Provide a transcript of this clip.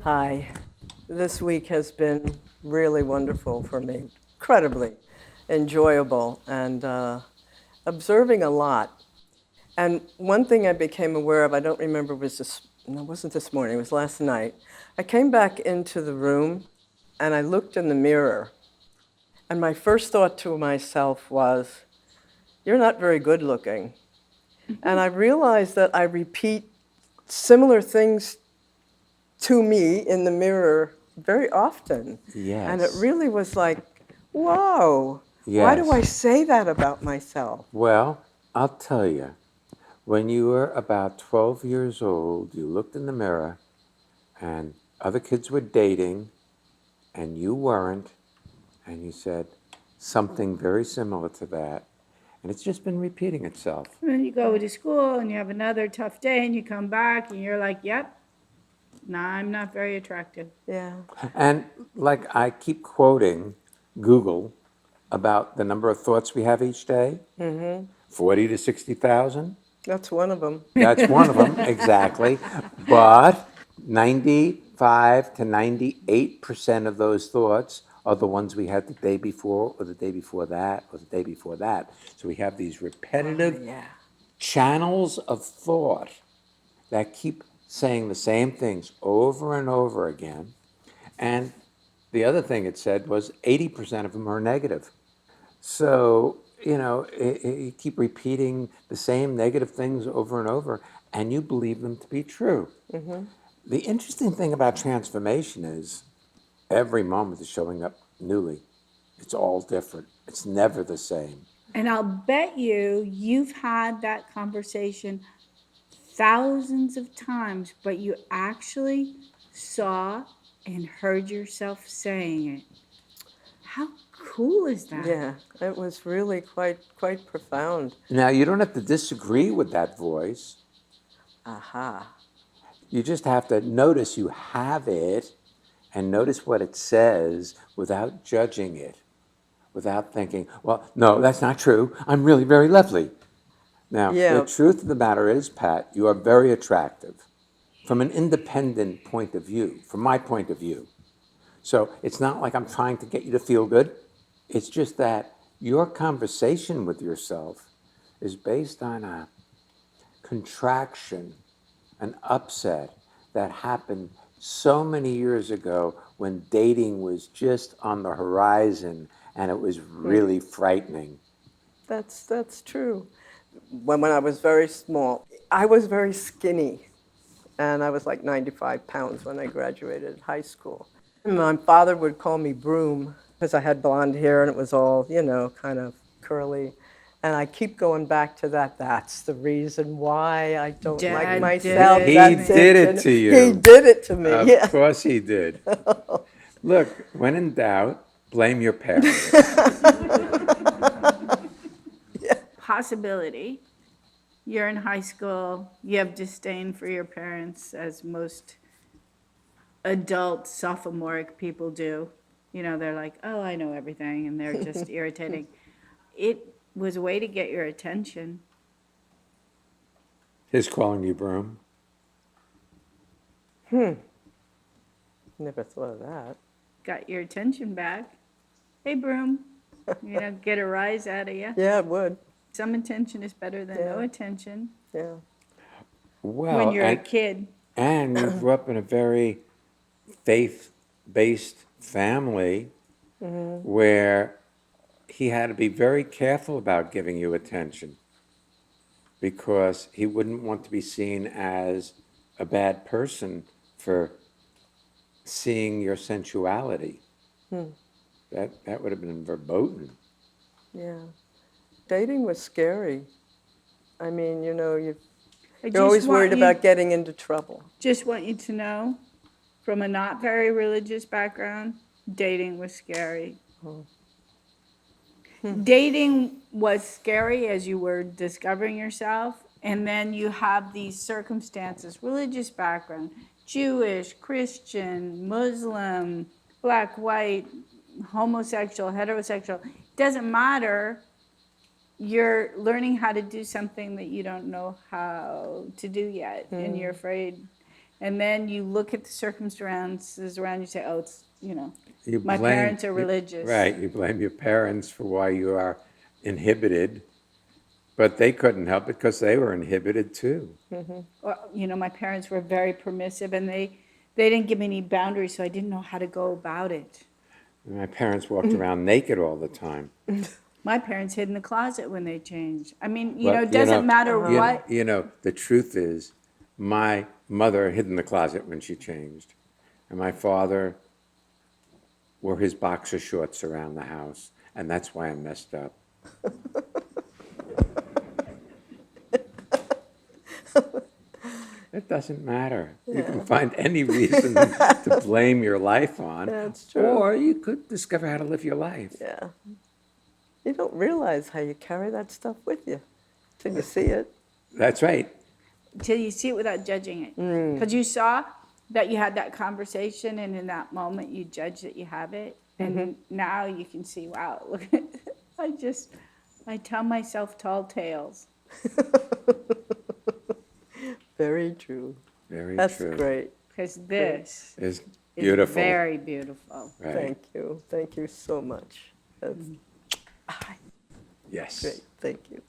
Hi. This week has been really wonderful for me, incredibly enjoyable, and observing a lot. And one thing I became aware of, I don't remember, was this, no, it wasn't this morning, it was last night. I came back into the room and I looked in the mirror, and my first thought to myself was, "You're not very good looking." And I realized that I repeat similar things to me in the mirror very often. And it Yes. really was like, whoa, why do I Yes. say that about myself? Well, I'll tell you, when you were about 12 years old, you looked in the mirror and other kids were dating and you weren't, and you said something very similar to that. And it's just been repeating itself. And then you go to school and you have another tough day and you come back and you're like, yep, nah, I'm not very attractive. Yeah, And like I keep quoting Google about the number of thoughts we have each day 40 to 60,000. that's one of them. That's one of them, exactly. But 95 to 98% of those thoughts are the ones we had the day before, or the day before that, or the day before that. So we have these repetitive Yeah. channels of thought that keep saying the same things over and over again. And the other thing it said was 80% of them are negative. So, you keep repeating the same negative things over and over, and you believe them to be true. The interesting thing about transformation is every moment is showing up newly. It's all different, it's never the same. And I'll bet you've had that conversation thousands of times, but you actually saw and heard yourself saying it. How cool is that? Yeah, it was really quite profound. Now, you don't have to disagree with that voice, Aha. you just have to notice you have it and notice what it says without judging it, without thinking, well, no, that's not true. I'm really very lovely. Now, the Yeah, truth of the matter is, Pat, you are very attractive from an independent point of view, from my point of view. So it's not like I'm trying to get you to feel good. It's just that your conversation with yourself is based on a contraction, an upset that happened so many years ago when dating was just on the horizon and it was really frightening. that's true. When I was very small, I was very skinny, and I was like 95 pounds when I graduated high school. My father would call me Broom because I had blonde hair and it was all, kind of curly. And I keep going back to that. That's the reason why I don't like Dad did myself. it He to That's me. did it. it to He you. did it to me. Of Yeah. course he did. Look, when in doubt, blame your parents. Possibility. You're in high school, you have disdain for your parents, as most adult sophomoric people do. You know, they're like, oh, I know everything, and they're just irritating. It was a way to get your attention. His calling you broom. Never thought of that. Got your attention back. Hey, Broom. Get a rise out of you. Yeah, it would. Some attention is better than no Yeah. attention Yeah. when Well, you're a kid. and you grew up in a very faith-based family where he had to be very careful about giving you attention because he wouldn't want to be seen as a bad person for seeing your sensuality. That would have been verboten. Yeah. Dating was scary. I mean, I you're always just want worried you, about getting into trouble. just want you to know, from a not very religious background, dating was scary. Dating was scary as you were discovering yourself, and then you have these circumstances, religious background, Jewish, Christian, Muslim, black, white, homosexual, heterosexual, doesn't matter. You're learning how to do something that you don't know how to do yet, and you're afraid. And then you look at the circumstances around you, say, oh, it's, You my blame- parents are you- religious. Right, you blame your parents for why you are inhibited, but they couldn't help it because they were inhibited too. Or, my parents were very permissive, and they didn't give me any boundaries, so I didn't know how to go about it. My parents walked around naked all the time. My parents hid in the closet when they changed. I mean, Well, it doesn't matter what. The truth is, my mother hid in the closet when she changed, and my father wore his boxer shorts around the house, and that's why I'm messed up. It doesn't matter. You can find any reason to blame your life on, That's true. or you could discover how to live your life. Yeah. You don't realize how you carry that stuff with you till you see it. That's right. Till you see it without judging it. Because you saw that you had that conversation, and in that moment you judge that you have it. And now you can see, wow, look, I tell myself tall tales. Very true. Very That's true. great. Because this It's is beautiful. very beautiful. Right. Thank you. Thank you so much. That's Yes. great. Thank you.